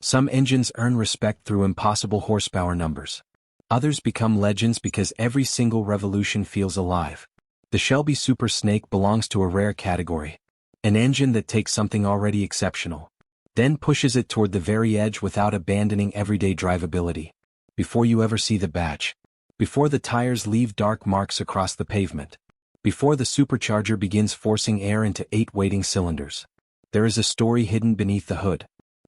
Some engines earn respect through impossible horsepower numbers. Others become legends because every single revolution feels alive. The Shelby Super Snake belongs to a rare category. An engine that takes something already exceptional, then pushes it toward the very edge without abandoning everyday drivability. Before you ever see the badge. Before the tires leave dark marks across the pavement. Before the supercharger begins forcing air into 8 waiting cylinders. There is a story hidden beneath the hood.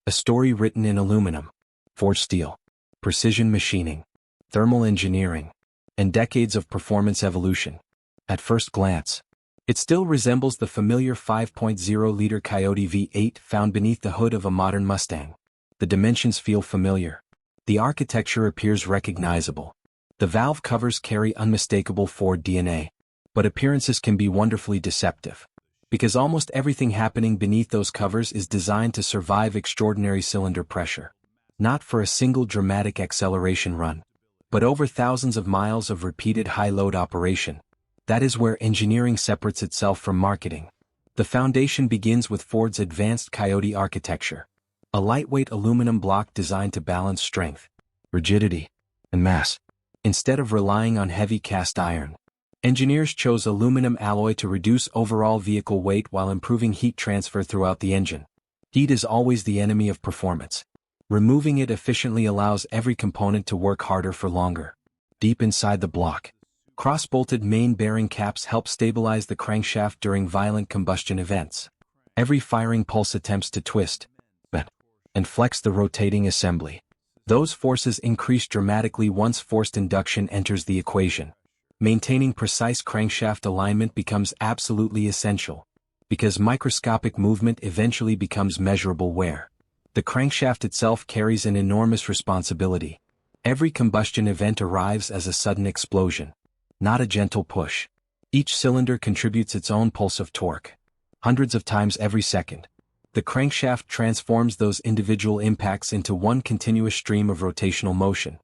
A story written in aluminum, forged steel, precision machining, thermal engineering, and decades of performance evolution. At first glance, it still resembles the familiar 5.0-liter Coyote V8 found beneath the hood of a modern Mustang. The dimensions feel familiar. The architecture appears recognizable. The valve covers carry unmistakable Ford DNA. But appearances can be wonderfully deceptive. Because almost everything happening beneath those covers is designed to survive extraordinary cylinder pressure. Not for a single dramatic acceleration run, but over thousands of miles of repeated high-load operation. That is where engineering separates itself from marketing. The foundation begins with Ford's advanced Coyote architecture. A lightweight aluminum block designed to balance strength, rigidity, and mass. Instead of relying on heavy cast iron, engineers chose aluminum alloy to reduce overall vehicle weight while improving heat transfer throughout the engine. Heat is always the enemy of performance. Removing it efficiently allows every component to work harder for longer. Deep inside the block, cross-bolted main bearing caps help stabilize the crankshaft during violent combustion events. Every firing pulse attempts to twist, bend, and flex the rotating assembly. Those forces increase dramatically once forced induction enters the equation. Maintaining precise crankshaft alignment becomes absolutely essential, because microscopic movement eventually becomes measurable wear. The crankshaft itself carries an enormous responsibility. Every combustion event arrives as a sudden explosion, not a gentle push. Each cylinder contributes its own pulse of torque, hundreds of times every second. The crankshaft transforms those individual impacts into one continuous stream of rotational motion.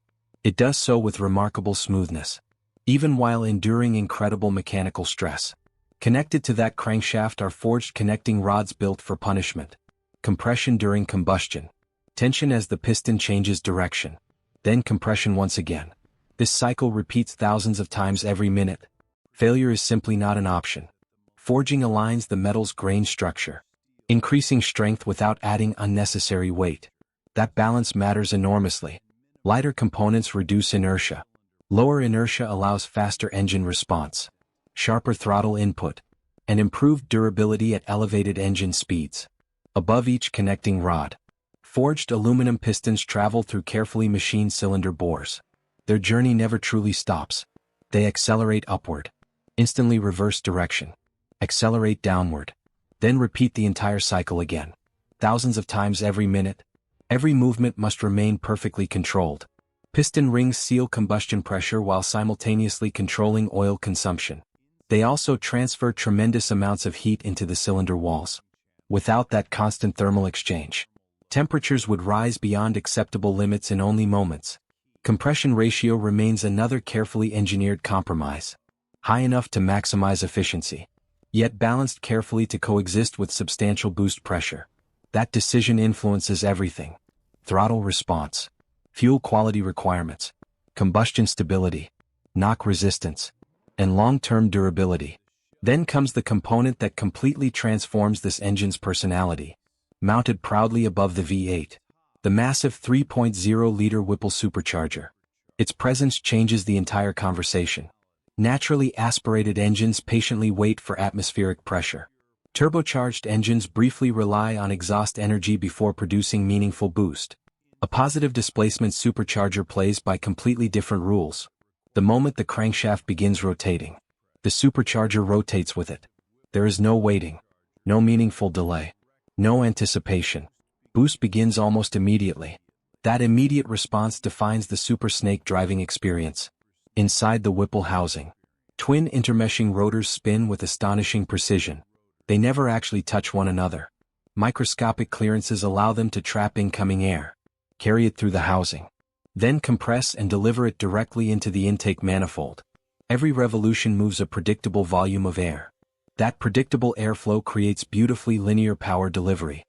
It does so with remarkable smoothness, even while enduring incredible mechanical stress. Connected to that crankshaft are forged connecting rods built for punishment. Compression during combustion. Tension as the piston changes direction. Then compression once again. This cycle repeats thousands of times every minute. Failure is simply not an option. Forging aligns the metal's grain structure, increasing strength without adding unnecessary weight. That balance matters enormously. Lighter components reduce inertia. Lower inertia allows faster engine response, sharper throttle input, and improved durability at elevated engine speeds. Above each connecting rod, forged aluminum pistons travel through carefully machined cylinder bores. Their journey never truly stops. They accelerate upward, instantly reverse direction, accelerate downward, then repeat the entire cycle again. Thousands of times every minute. Every movement must remain perfectly controlled. Piston rings seal combustion pressure while simultaneously controlling oil consumption. They also transfer tremendous amounts of heat into the cylinder walls. Without that constant thermal exchange, temperatures would rise beyond acceptable limits in only moments. Compression ratio remains another carefully engineered compromise. High enough to maximize efficiency, yet balanced carefully to coexist with substantial boost pressure. That decision influences everything. Throttle response, fuel quality requirements, combustion stability, knock resistance, and long-term durability. Then comes the component that completely transforms this engine's personality. Mounted proudly above the V8, the massive 3.0-liter Whipple supercharger. Its presence changes the entire conversation. Naturally aspirated engines patiently wait for atmospheric pressure. Turbocharged engines briefly rely on exhaust energy before producing meaningful boost. A positive displacement supercharger plays by completely different rules. The moment the crankshaft begins rotating, the supercharger rotates with it. There is no waiting, no meaningful delay, no anticipation. Boost begins almost immediately. That immediate response defines the Super Snake driving experience. Inside the Whipple housing, twin intermeshing rotors spin with astonishing precision. They never actually touch one another. Microscopic clearances allow them to trap incoming air, carry it through the housing, then compress and deliver it directly into the intake manifold. Every revolution moves a predictable volume of air. That predictable airflow creates beautifully linear power delivery.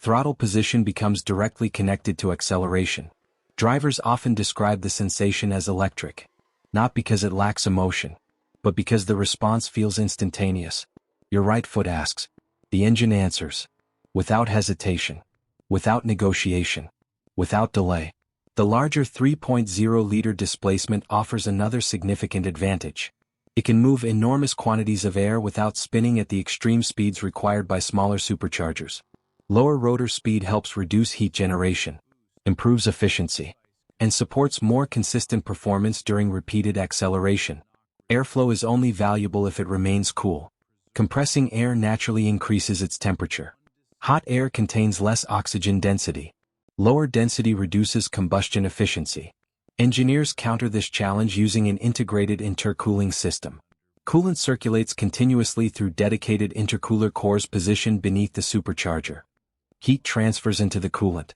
Throttle position becomes directly connected to acceleration. Drivers often describe the sensation as electric, not because it lacks emotion, but because the response feels instantaneous. Your right foot asks. The engine answers. Without hesitation. Without negotiation. Without delay. The larger 3.0-liter displacement offers another significant advantage. It can move enormous quantities of air without spinning at the extreme speeds required by smaller superchargers. Lower rotor speed helps reduce heat generation, improves efficiency, and supports more consistent performance during repeated acceleration. Airflow is only valuable if it remains cool. Compressing air naturally increases its temperature. Hot air contains less oxygen density. Lower density reduces combustion efficiency. Engineers counter this challenge using an integrated intercooling system. Coolant circulates continuously through dedicated intercooler cores positioned beneath the supercharger. Heat transfers into the coolant,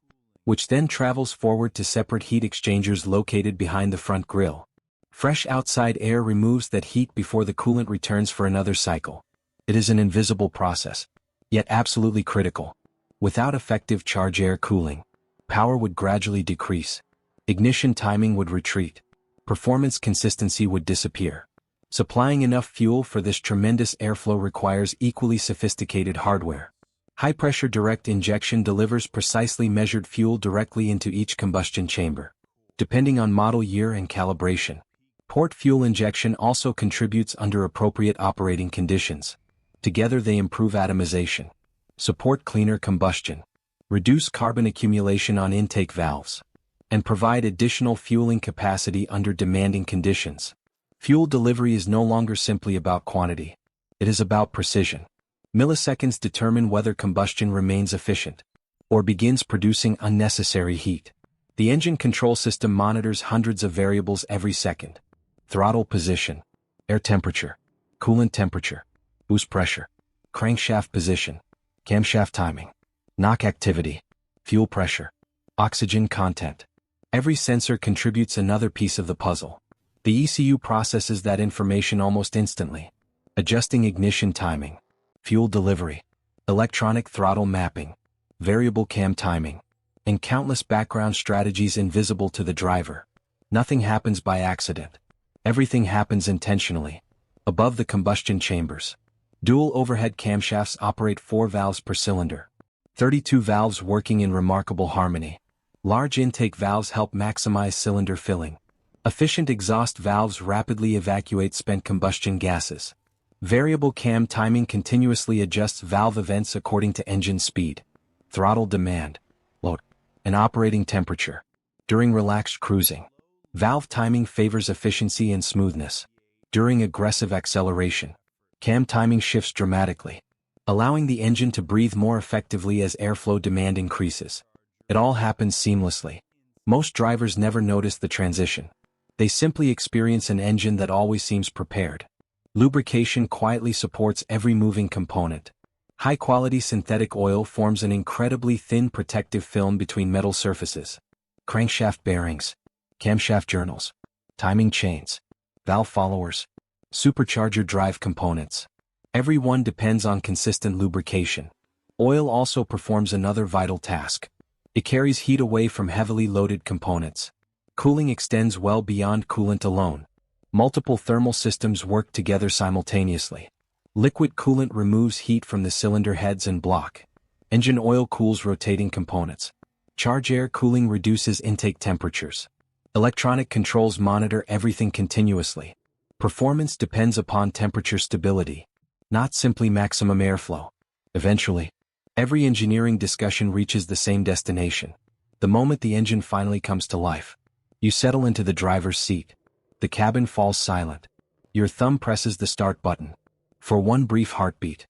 which then travels forward to separate heat exchangers located behind the front grille. Fresh outside air removes that heat before the coolant returns for another cycle. It is an invisible process, yet absolutely critical. Without effective charge air cooling, power would gradually decrease. Ignition timing would retreat. Performance consistency would disappear. Supplying enough fuel for this tremendous airflow requires equally sophisticated hardware. High-pressure direct injection delivers precisely measured fuel directly into each combustion chamber, depending on model year and calibration. Port fuel injection also contributes under appropriate operating conditions. Together they improve atomization, support cleaner combustion, reduce carbon accumulation on intake valves, and provide additional fueling capacity under demanding conditions. Fuel delivery is no longer simply about quantity. It is about precision. Milliseconds determine whether combustion remains efficient or begins producing unnecessary heat. The engine control system monitors hundreds of variables every second. Throttle position, air temperature, coolant temperature, boost pressure, crankshaft position, camshaft timing, knock activity, fuel pressure, oxygen content. Every sensor contributes another piece of the puzzle. The ECU processes that information almost instantly, adjusting ignition timing, fuel delivery, electronic throttle mapping, variable cam timing, and countless background strategies invisible to the driver. Nothing happens by accident. Everything happens intentionally. Above the combustion chambers, dual overhead camshafts operate 4 valves per cylinder. 32 valves working in remarkable harmony. Large intake valves help maximize cylinder filling. Efficient exhaust valves rapidly evacuate spent combustion gases. Variable cam timing continuously adjusts valve events according to engine speed, throttle demand, load, and operating temperature. During relaxed cruising, valve timing favors efficiency and smoothness. During aggressive acceleration, cam timing shifts dramatically, allowing the engine to breathe more effectively as airflow demand increases. It all happens seamlessly. Most drivers never notice the transition. They simply experience an engine that always seems prepared. Lubrication quietly supports every moving component. High-quality synthetic oil forms an incredibly thin protective film between metal surfaces. Crankshaft bearings, camshaft journals, timing chains, valve followers, supercharger drive components. Every one depends on consistent lubrication. Oil also performs another vital task. It carries heat away from heavily loaded components. Cooling extends well beyond coolant alone. Multiple thermal systems work together simultaneously. Liquid coolant removes heat from the cylinder heads and block. Engine oil cools rotating components. Charge air cooling reduces intake temperatures. Electronic controls monitor everything continuously. Performance depends upon temperature stability, not simply maximum airflow. Eventually, every engineering discussion reaches the same destination. The moment the engine finally comes to life, you settle into the driver's seat. The cabin falls silent. Your thumb presses the start button. For one brief heartbeat,